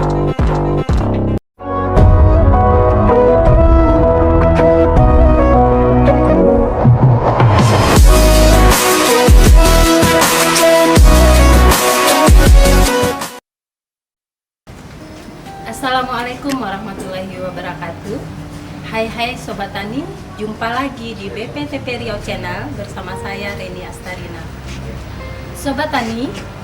Assalamualaikum warahmatullahi wabarakatuh. Hai Sobat Tani, jumpa lagi di BPTP Riau Channel bersama saya Reni Astarina. Sobat Tani,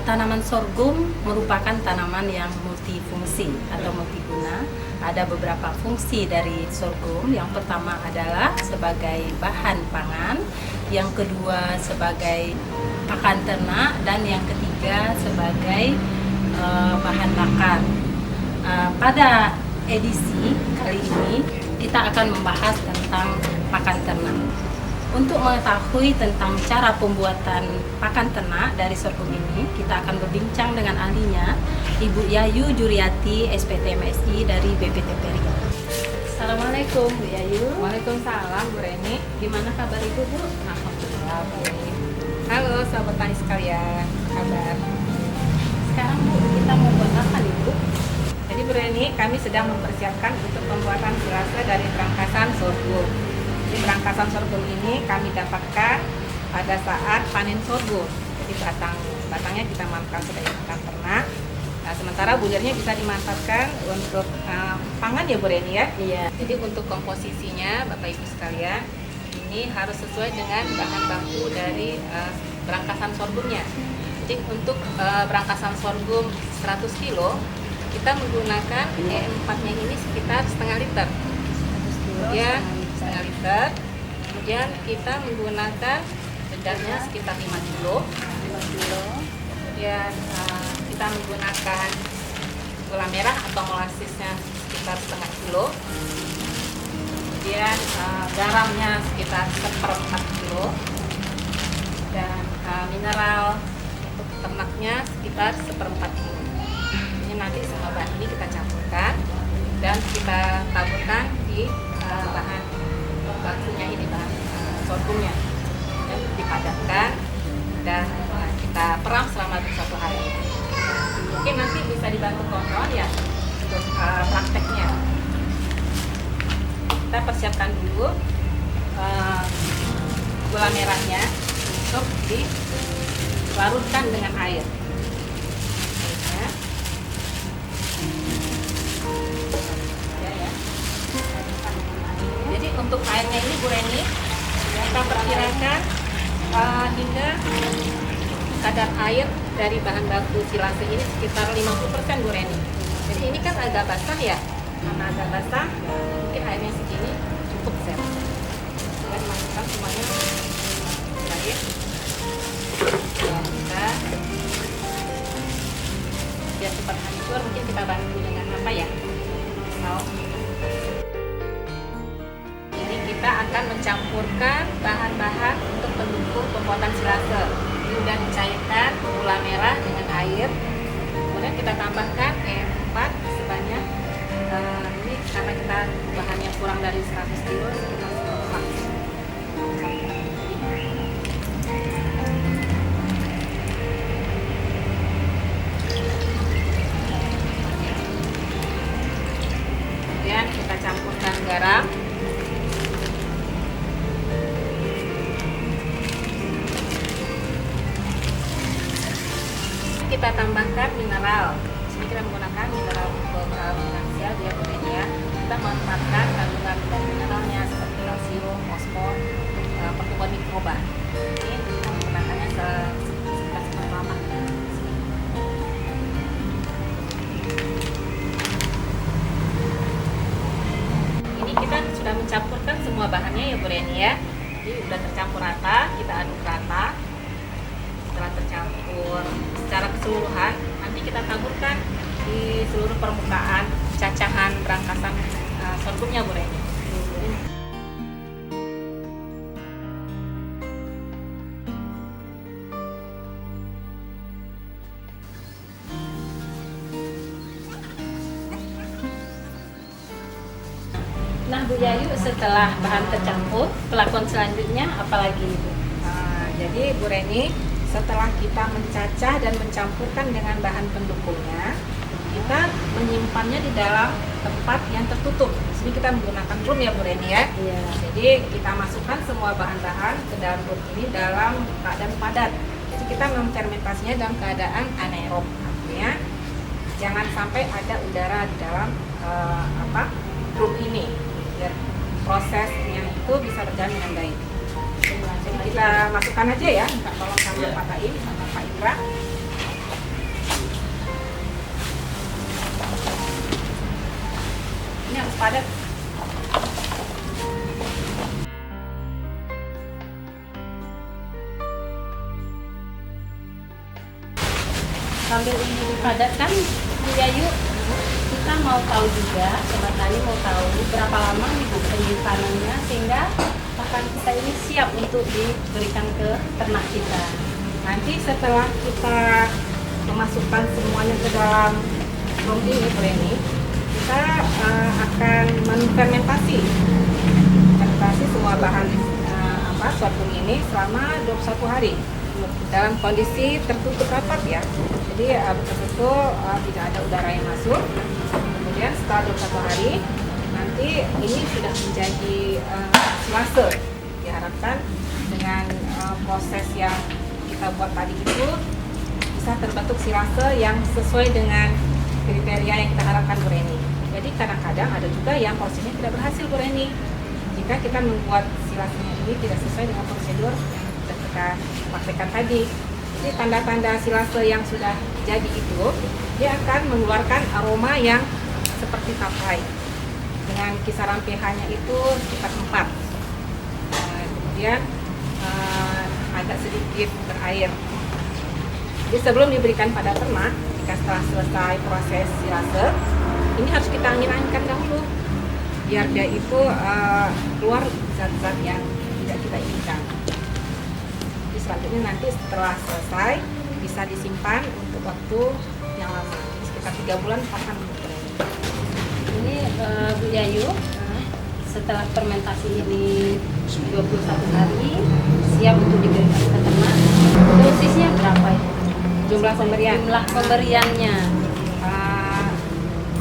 tanaman sorghum merupakan tanaman yang multifungsi atau multiguna. Ada beberapa fungsi dari sorghum. Yang pertama adalah sebagai bahan pangan, yang kedua sebagai pakan ternak, dan yang ketiga sebagai bahan bakar. Pada edisi kali ini kita akan membahas tentang pakan ternak. Untuk mengetahui tentang cara pembuatan pakan ternak dari sorghum ini, kita akan berbincang dengan ahlinya, Ibu Yayu Juriati, SPT MSI dari BPTP Riau. Assalamualaikum Bu Yayu. Waalaikumsalam Bu Reni. Gimana kabar Ibu, Bu? Alhamdulillah baik. Halo sahabat tani sekalian, apa kabar? Sekarang Bu, kita mau buat apa nih Bu? Jadi Bu Reni, kami sedang mempersiapkan untuk pembuatan silase dari berangkasan sorghum. Jadi berangkasan sorghum ini kami dapatkan pada saat panen sorghum. Jadi batangnya kita manfaatkan sebagai pakan ternak. Nah, sementara budirnya bisa dimanfaatkan untuk pangan ya Bu Reni ya. Iya. Jadi untuk komposisinya Bapak Ibu sekalian, ini harus sesuai dengan bahan baku dari berangkasan sorghumnya. Jadi untuk berangkasan sorghum 100 kilo kita menggunakan E4-nya ini sekitar setengah liter. Kemudian setengah liter. Kemudian kita menggunakan dedahnya sekitar 5 kilo. Kemudian kita menggunakan gula merah atau molasisnya sekitar setengah kilo. Kemudian garamnya sekitar 1/4 kilo. Dan mineral untuk ternaknya sekitar 1/4 kilo. Ini nanti semua bahan ini kita campurkan dan kita taburkan di bahan bakunya ini, bahan sorghumnya, dan dipadatkan dan kita peram selama 1 hari. Mungkin nanti bisa dibantu kawan-kawan ya untuk prakteknya. Kita persiapkan dulu gula merahnya untuk dilarutkan dengan air. Jadi untuk airnya ini Bu Reni, kita perkirakan hingga kadar air dari bahan baku silase ini sekitar 50% Bu Reni. Jadi ini kan agak basah ya, karena agak basah mungkin airnya segini cukup set. Kita masukkan semuanya air. Kita biar cepat hancur, mungkin kita bantu dengan apa ya? Kita akan mencampurkan bahan-bahan untuk pendukung pembuatan silase. Ini sudah dicairkan gula merah dengan air. Kemudian kita tambahkan E4 sebanyak ini karena kita bahannya kurang dari 100 kilo, kita seperempat. Kemudian kita campurkan garam. Kita tambahkan mineral. Di sini kita menggunakan mineral finansial dia Bu Reni ya. Kita manfaatkan kandungan mineralnya seperti kalsium, fosfor, pertumbuhan mikroba. Ini kita menggunakannya sekitar seperlama. Ini kita sudah mencampurkan semua bahannya ya Bu Reni ya. Jadi sudah tercampur rata, kita aduk rata. Setelah tercampur secara keseluruhan, nanti kita taburkan di seluruh permukaan cacahan berangkasan sorghumnya Bu Reni. Nah Bu Yayu, setelah bahan tercampur, pelakuan selanjutnya apalagi Ibu? Jadi Bu Reni, setelah kita mencacah dan mencampurkan dengan bahan pendukungnya, itu kita menyimpannya di dalam tempat yang tertutup. Di sini kita menggunakan drum ya Bu Reni ya. Iya. Jadi kita masukkan semua bahan-bahan ke dalam drum ini dalam keadaan padat. Jadi kita memfermentasinya dalam keadaan anaerob. Artinya jangan sampai ada udara di dalam drum ini, biar prosesnya itu bisa berjalan dengan baik. Jadi kita masukkan aja ya, minta tolong sama Pak Taim sama Pak Indra. Ini harus padat. Sambil ini dipadatkan, Bu Yayu, kita mau tahu juga, Sobat Tani mau tahu berapa lama nih Bu penyimpanannya sehingga pakan kita ini siap untuk diberikan ke ternak kita. Nanti setelah kita memasukkan semuanya ke dalam drum ini, Bu Reni, kita akan menfermentasi semua bahan sorghum ini selama 21 hari dalam kondisi tertutup rapat ya. Jadi betul-betul tidak ada udara yang masuk. Kemudian setelah 21 hari nanti ini sudah menjadi silase. Diharapkan dengan proses yang kita buat tadi itu bisa terbentuk silase yang sesuai dengan kriteria yang kita harapkan Bu Reni. Jadi kadang-kadang ada juga yang prosesnya tidak berhasil Bu Reni. Jika kita membuat silasenya ini tidak sesuai dengan prosedur yang sudah kita praktekkan tadi. Jadi tanda-tanda silase yang sudah jadi itu, dia akan mengeluarkan aroma yang seperti tapai dengan kisaran pH-nya itu sekitar 4. Kemudian agak sedikit berair. Jadi sebelum diberikan pada ternak, jika setelah selesai proses silase, ini harus kita angin-anginkan dahulu biar dia itu keluar zat-zat yang tidak kita inginkan. Jadi selanjutnya nanti setelah selesai bisa disimpan untuk waktu yang lama, sekitar 3 bulan pakan. Ini Bu Yayu, setelah fermentasi ini 21 hari siap untuk diberikan ke ternak. Dosisnya berapa itu? Jumlah pemberian. Jumlah pemberiannya.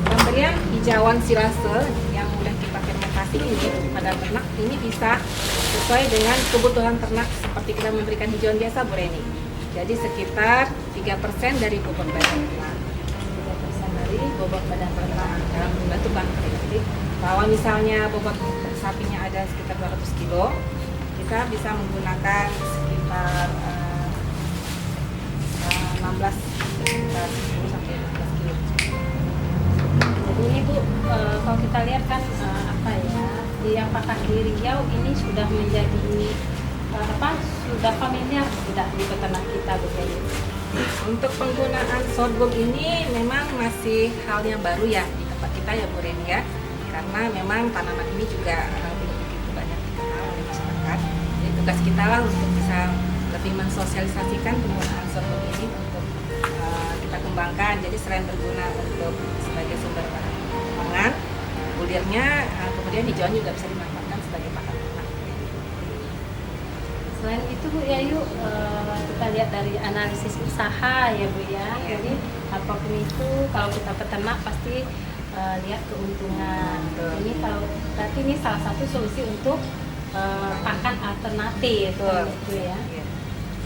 Pemberian hijauan silase yang udah kita fermentasi ini pada ternak ini bisa sesuai dengan kebutuhan ternak seperti kita memberikan hijauan biasa Bu Reni. Jadi sekitar 3% dari bobot badan ternak. 3% dari bobot badan ternak Dalam membantu bahan kering. Jadi kalau misalnya bobot sapinya ada sekitar 200 kilo, kita bisa menggunakan sekitar 16 sekitar 10 sampai 15 kilo. Jadi ini Bu, kalau kita lihat kan di apakah di Riau ini sudah menjadi sudah familiar sudah di peternak kita Bu Yayu. Untuk penggunaan sorghum ini memang masih hal yang baru ya di tempat kita ya Bu Reni ya, karena memang tanaman ini juga belum begitu banyak dikenal oleh masyarakat. Jadi tugas kita lah untuk bisa lebih mensosialisasikan penggunaan sorghum ini untuk kita kembangkan. Jadi selain berguna untuk sebagai sumber bahan pangan, kulirnya kemudian hijauan juga bisa dimanfaatkan sebagai pakan ternak. Selain itu Bu Yayu, kita lihat dari analisis usaha ya Bu ya. Iya. Jadi apapun itu kalau kita peternak pasti lihat keuntungan. Betul. Ini kalau berarti ini salah satu solusi untuk pakan alternatif gitu ya. Iya.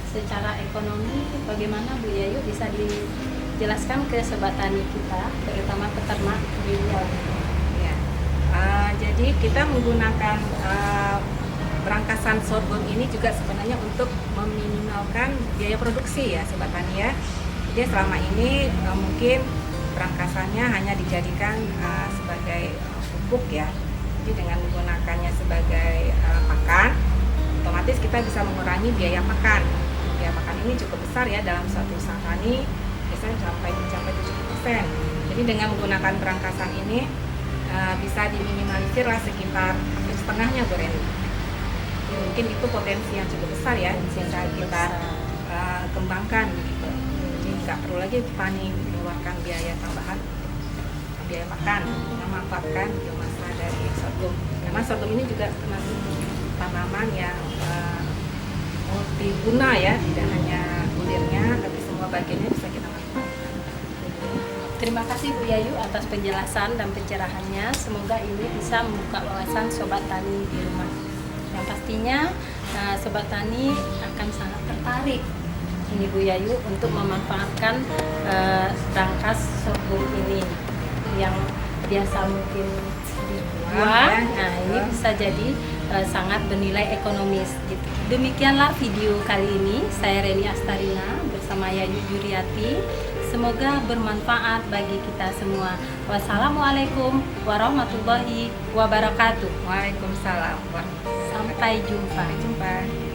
Secara ekonomi bagaimana Bu Yayu bisa dijelaskan ke sobat tani kita, terutama peternak di Riau. Ya. Jadi kita menggunakan berangkasan sorghum ini juga sebenarnya untuk meminimalkan biaya produksi ya sobat tani ya. Jadi selama ini mungkin berangkasannya hanya dijadikan sebagai pupuk ya. Jadi dengan menggunakannya sebagai pakan, otomatis kita bisa mengurangi biaya pakan. Biaya pakan ini cukup besar ya dalam suatu usaha tani, biasanya mencapai 70%. Jadi dengan menggunakan berangkasan ini bisa diminimalisir lah sekitar hampir setengahnya Bu Reni. Jadi mungkin itu potensi yang cukup besar ya bisa kita kembangkan gitu. Jadi nggak perlu lagi petani mengeluarkan biaya tambahan, biaya makan, memanfaatkan biomasa dari sorghum. Karena sorghum ini juga termasuk tanaman yang multiguna ya, tidak hanya kulirnya, tapi semua bagiannya bisa kita manfaatkan. Terima kasih Bu Yayu atas penjelasan dan pencerahannya. Semoga ini bisa membuka wawasan Sobat Tani di rumah. Yang pastinya Sobat Tani akan sangat tertarik ini Bu Yayu untuk memanfaatkan rangkas sorghum ini yang biasa mungkin dibuang. Nah, ini bisa jadi sangat bernilai ekonomis gitu. Demikianlah video kali ini. Saya Reni Astarina bersama Yayu Juriati. Semoga bermanfaat bagi kita semua. Wassalamualaikum warahmatullahi wabarakatuh. Waalaikumsalam. Sampai jumpa. Sampai jumpa.